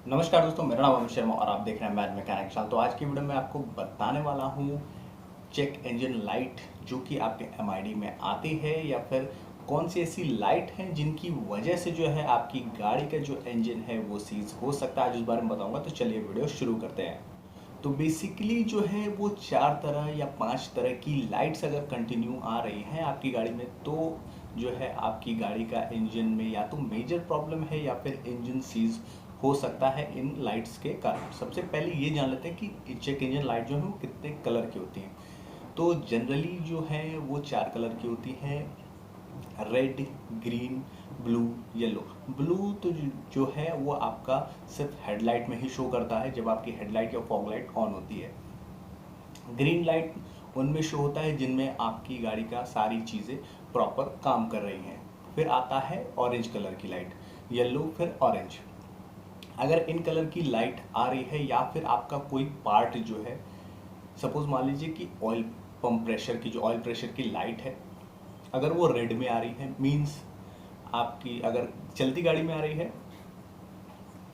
नमस्कार दोस्तों, मेरा नाम अमित शर्मा और आप देख रहे हैं मैथ मैकेनिक चैनल। तो आज की वीडियो में आपको बताने वाला हूँ चेक इंजन लाइट जो कि आपके एमआईडी में आती है, या फिर कौन सी ऐसी लाइट हैं जिनकी वजह से जो है आपकी गाड़ी का जो इंजन है वो सीज हो सकता है, जिस बारे में बताऊंगा। तो चलिए वीडियो शुरू करते हैं। तो बेसिकली जो है वो 4 तरह या 5 तरह की लाइट्स अगर कंटिन्यू आ रही हैं आपकी गाड़ी में, तो जो है आपकी गाड़ी का इंजन में या तो मेजर प्रॉब्लम है या फिर इंजन सीज हो सकता है इन लाइट्स के कारण। सबसे पहले ये जान लेते हैं कि चेक इंजन लाइट जो है वो कितने कलर की होती हैं। तो जनरली जो है वो 4 कलर की होती है: red, green, blue, yellow. Blue तो जो है वो आपका सिर्फ हेडलाइट में ही शो करता है जब आपकी हेडलाइट या फॉग लाइट ऑन होती है। ग्रीन लाइट उनमें शो होता है जिनमें आपकी गाड़ी का सारी चीज़ें प्रॉपर काम कर रही हैं। फिर आता है ऑरेंज कलर की लाइट, येलो, फिर ऑरेंज। अगर इन कलर की लाइट आ रही है या फिर आपका कोई पार्ट जो है, सपोज मान लीजिए कि ऑयल पंप प्रेशर की, जो ऑयल प्रेशर की लाइट है, अगर वो रेड में आ रही है मीन्स आपकी, अगर चलती गाड़ी में आ रही है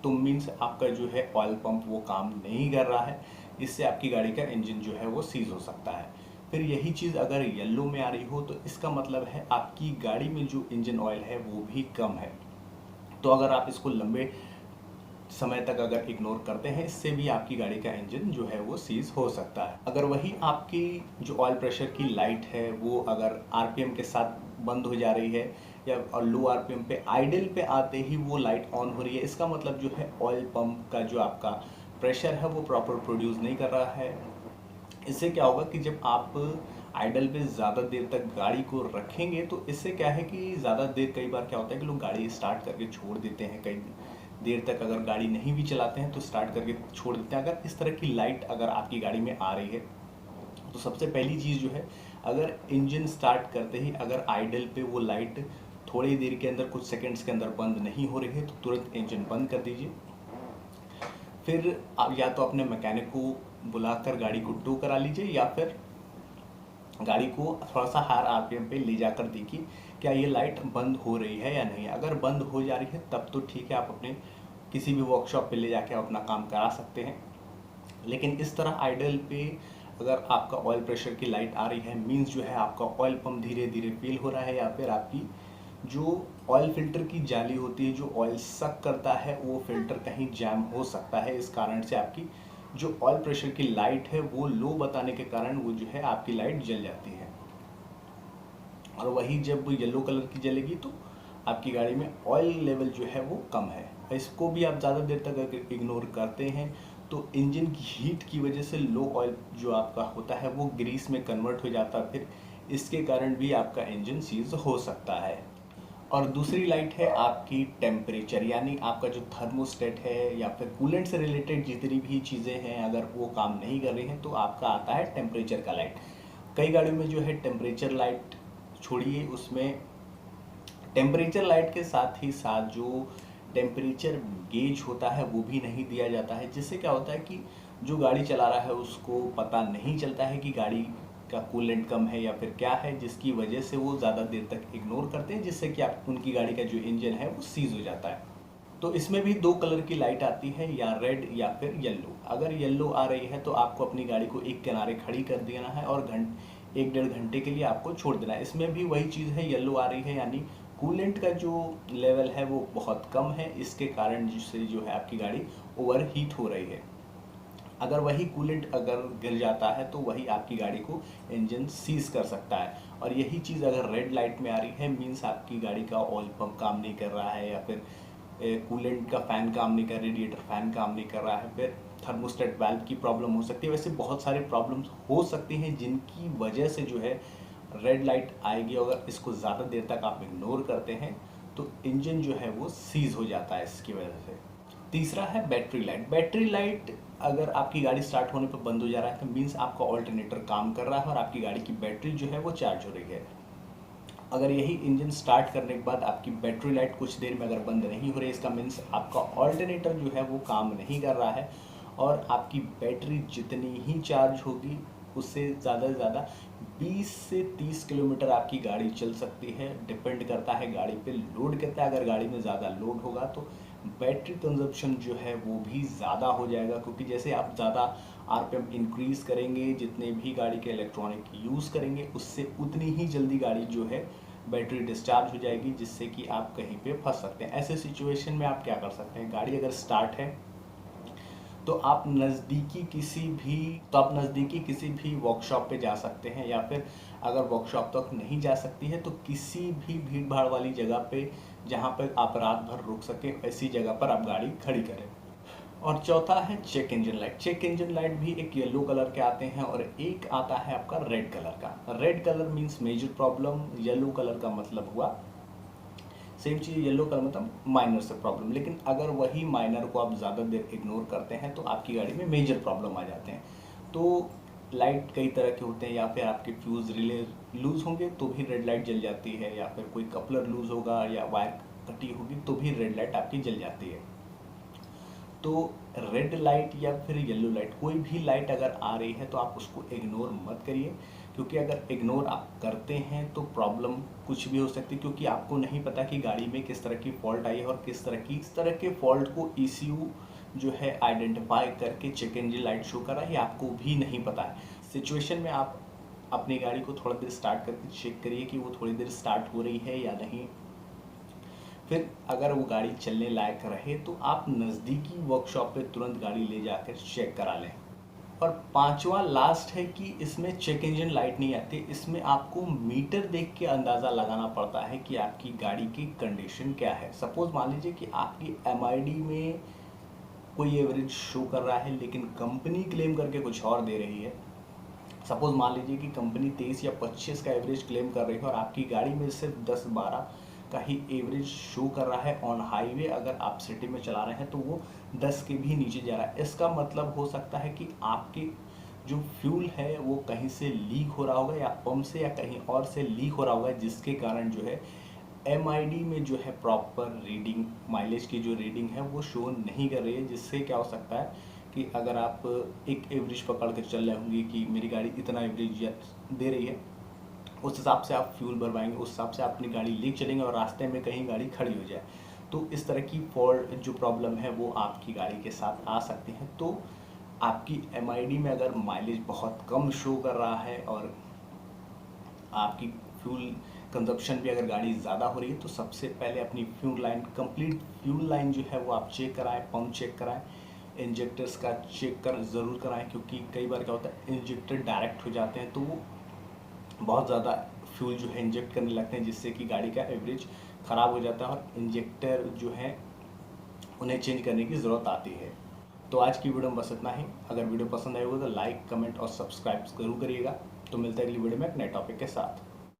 तो मीन्स आपका जो है ऑयल पंप वो काम नहीं कर रहा है, इससे आपकी गाड़ी का इंजन जो है वो सीज हो सकता है। फिर यही चीज़ अगर येलो में आ रही हो तो इसका मतलब है आपकी गाड़ी में जो इंजन ऑयल है वो भी कम है। तो अगर आप इसको लंबे समय तक अगर इग्नोर करते हैं, इससे भी आपकी गाड़ी का इंजन जो है वो सीज हो सकता है। अगर वही आपकी जो ऑयल प्रेशर की लाइट है वो अगर आरपीएम के साथ बंद हो जा रही है या और लो आरपीएम पे आइडल पे आते ही वो लाइट ऑन हो रही है, इसका मतलब जो है ऑयल पंप का जो आपका प्रेशर है वो प्रॉपर प्रोड्यूस नहीं कर रहा है। इससे क्या होगा कि जब आप आइडल पे ज़्यादा देर तक गाड़ी को रखेंगे तो इससे क्या है कि ज़्यादा देर, कई बार क्या होता है कि लोग गाड़ी स्टार्ट करके छोड़ देते हैं, कई देर तक अगर गाड़ी नहीं भी चलाते हैं तो स्टार्ट करके छोड़ देते हैं। अगर इस तरह की लाइट अगर आपकी गाड़ी में आ रही है तो सबसे पहली चीज़ जो है, अगर इंजन स्टार्ट करते ही अगर आइडल पे वो लाइट थोड़ी देर के अंदर, कुछ सेकंड्स के अंदर बंद नहीं हो रही है तो तुरंत इंजन बंद कर दीजिए। फिर आप या तो अपने मैकेनिक को बुलाकर गाड़ी को टो करा लीजिए या फिर गाड़ी को थोड़ा सा हायर आरपीएम पे ले जाकर देखिए क्या ये लाइट बंद हो रही है या नहीं। अगर बंद हो जा रही है तब तो ठीक है, आप अपने किसी भी वर्कशॉप पे ले जाके अपना काम करा सकते हैं। लेकिन इस तरह आइडल पे अगर आपका ऑयल प्रेशर की लाइट आ रही है मींस जो है आपका ऑयल पंप धीरे धीरे फेल हो रहा है, या फिर आपकी जो ऑयल फिल्टर की जाली होती है, जो ऑयल सक करता है, वो फिल्टर कहीं जैम हो सकता है। इस कारण से आपकी जो ऑयल प्रेशर की लाइट है वो लो बताने के कारण वो जो है आपकी लाइट जल जाती है। और वही जब येलो कलर की जलेगी तो आपकी गाड़ी में ऑयल लेवल जो है वो कम है। इसको भी आप ज़्यादा देर तक अगर इग्नोर करते हैं तो इंजन की हीट की वजह से लो ऑयल जो आपका होता है वो ग्रीस में कन्वर्ट हो जाता है, फिर इसके कारण भी आपका इंजन सीज हो सकता है। और दूसरी लाइट है आपकी टेम्परेचर, यानी आपका जो थर्मोस्टेट है या फिर कूलेंट से रिलेटेड जितनी भी चीज़ें हैं अगर वो काम नहीं कर रही हैं तो आपका आता है टेम्परेचर का लाइट। कई गाड़ियों में जो है टेम्परेचर लाइट छोड़िए, उसमें टेम्परेचर लाइट के साथ ही साथ जो टेम्परेचर गेज होता है वो भी नहीं दिया जाता है, जिससे क्या होता है कि जो गाड़ी चला रहा है उसको पता नहीं चलता है कि गाड़ी का कूलेंट कम है या फिर क्या है, जिसकी वजह से वो ज़्यादा देर तक इग्नोर करते हैं, जिससे कि आप उनकी गाड़ी का जो इंजन है वो सीज हो जाता है। तो इसमें भी 2 कलर की लाइट आती है, या रेड या फिर येलो। अगर येलो आ रही है तो आपको अपनी गाड़ी को एक किनारे खड़ी कर देना है और 1 डेढ़ घंटे के लिए आपको छोड़ देना है। इसमें भी वही चीज़ है, येलो आ रही है यानी कूलेंट का जो लेवल है वो बहुत कम है, इसके कारण जिससे जो है आपकी गाड़ी ओवर हीट हो रही है। अगर वही कूलेंट अगर गिर जाता है तो वही आपकी गाड़ी को इंजन सीज कर सकता है। और यही चीज़ अगर रेड लाइट में आ रही है मीन्स आपकी गाड़ी का ऑयल पंप काम नहीं कर रहा है, या फिर कूलेंट का फ़ैन काम नहीं कर, रेडिएटर फ़ैन काम नहीं कर रहा है, फिर थर्मोस्टेट वाल्व की प्रॉब्लम हो सकती है। वैसे बहुत सारे प्रॉब्लम्स हो सकती हैं जिनकी वजह से जो है रेड लाइट आएगी। अगर इसको ज़्यादा देर तक आप इग्नोर करते हैं तो इंजन जो है वो सीज हो जाता है इसकी वजह से। तीसरा है बैटरी लाइट। बैटरी लाइट अगर आपकी गाड़ी स्टार्ट होने पर बंद हो जा रहा है तो मीन्स आपका ऑल्टरनेटर काम कर रहा है और आपकी गाड़ी की बैटरी जो है वो चार्ज हो रही है। अगर यही इंजन स्टार्ट करने के बाद आपकी बैटरी लाइट कुछ देर में अगर बंद नहीं हो रही, इसका मीन्स आपका ऑल्टरनेटर जो है वो काम नहीं कर रहा है, और आपकी बैटरी जितनी ही चार्ज होगी उससे ज़्यादा से ज़्यादा 20 से 30 किलोमीटर आपकी गाड़ी चल सकती है। डिपेंड करता है गाड़ी पे लोड कितना है, अगर गाड़ी में ज़्यादा लोड होगा तो बैटरी कंजप्शन जो है वो भी ज़्यादा हो जाएगा, क्योंकि जैसे आप ज़्यादा आरपीएम इंक्रीज़ करेंगे, जितने भी गाड़ी के इलेक्ट्रॉनिक यूज़ करेंगे, उससे उतनी ही जल्दी गाड़ी जो है बैटरी डिस्चार्ज हो जाएगी, जिससे कि आप कहीं पे फंस सकते हैं। ऐसे सिचुएशन में आप क्या कर सकते हैं, गाड़ी अगर स्टार्ट है तो आप नज़दीकी किसी भी वर्कशॉप पे जा सकते हैं, या फिर अगर वर्कशॉप तक नहीं जा सकती है तो किसी भी भीड़ भाड़ वाली जगह पे जहाँ पर आप रात भर रुक सकें, ऐसी जगह पर आप गाड़ी खड़ी करें। और चौथा है check engine light. Check engine light भी एक येलो कलर के आते हैं और एक आता है आपका रेड कलर का। Red colour means major problem, yellow colour का मतलब हुआ सेम चीज़, येलो कलर मतलब माइनर से प्रॉब्लम। लेकिन अगर वही माइनर को आप ज़्यादा देर इग्नोर करते हैं तो आपकी गाड़ी में मेजर प्रॉब्लम आ जाते हैं। तो लाइट कई तरह के होते हैं, या फिर आपके फ्यूज़ रिले लूज़ होंगे तो भी रेड लाइट जल जाती है, या फिर कोई कपलर लूज़ होगा या वायर कटी होगी तो भी रेड लाइट आपकी जल जाती है। तो रेड लाइट या फिर येलो लाइट, कोई भी लाइट अगर आ रही है तो आप उसको इग्नोर मत करिए, क्योंकि अगर इग्नोर आप करते हैं तो प्रॉब्लम कुछ भी हो सकती है, क्योंकि आपको नहीं पता कि गाड़ी में किस तरह की फॉल्ट आई है और किस तरह के फॉल्ट को ईसीयू जो है आइडेंटिफाई करके चेक इंजन लाइट शो कर रहा है, आपको भी नहीं पता है। सिचुएशन में आप अपनी गाड़ी को थोड़ा देर स्टार्ट करके चेक करिए कि वो थोड़ी देर स्टार्ट हो रही है या नहीं। फिर अगर वो गाड़ी चलने लायक रहे तो आप नज़दीकी वर्कशॉप पे तुरंत गाड़ी ले जाकर चेक करा लें। और पांचवा लास्ट है कि इसमें चेक इंजन लाइट नहीं आती, इसमें आपको मीटर देख के अंदाज़ा लगाना पड़ता है कि आपकी गाड़ी की कंडीशन क्या है। सपोज मान लीजिए कि आपकी एमआईडी में कोई एवरेज शो कर रहा है लेकिन कंपनी क्लेम करके कुछ और दे रही है। सपोज मान लीजिए कि कंपनी 23 या 25 का एवरेज क्लेम कर रही है और आपकी गाड़ी में सिर्फ 10-12 का ही एवरेज शो कर रहा है ऑन हाईवे, अगर आप सिटी में चला रहे हैं तो वो 10 के भी नीचे जा रहा है। इसका मतलब हो सकता है कि आपके जो फ्यूल है वो कहीं से लीक हो रहा होगा, या पंप से या कहीं और से लीक हो रहा होगा, जिसके कारण जो है एमआईडी में जो है प्रॉपर रीडिंग, माइलेज की जो रीडिंग है वो शो नहीं कर रही है। जिससे क्या हो सकता है कि अगर आप एक एवरेज पकड़ कर चल रहे होंगे कि मेरी गाड़ी इतना एवरेज दे रही है, उस हिसाब से आप फ्यूल भरवाएंगे, उस हिसाब से आप अपनी गाड़ी ले चलेंगे और रास्ते में कहीं गाड़ी खड़ी हो जाए तो इस तरह की फॉल्ट जो प्रॉब्लम है वो आपकी गाड़ी के साथ आ सकती है। तो आपकी एमआईडी में अगर माइलेज बहुत कम शो कर रहा है और आपकी फ्यूल कंजप्शन भी अगर गाड़ी ज़्यादा हो रही है तो सबसे पहले अपनी fuel line, complete fuel line जो है वो आप चेक कराएं, पंप चेक कराएं, इंजेक्टर्स का चेक ज़रूर कराएं, क्योंकि कई बार क्या होता है इंजेक्टर डायरेक्ट हो जाते हैं तो वो बहुत ज़्यादा फ्यूल जो है इंजेक्ट करने लगते हैं, जिससे कि गाड़ी का एवरेज ख़राब हो जाता है और इंजेक्टर जो है उन्हें चेंज करने की ज़रूरत आती है। तो आज की वीडियो में बस इतना ही। अगर वीडियो पसंद आई हो तो लाइक, कमेंट और सब्सक्राइब ज़रूर करिएगा। तो मिलते हैं अगली वीडियो में एक नए टॉपिक के साथ।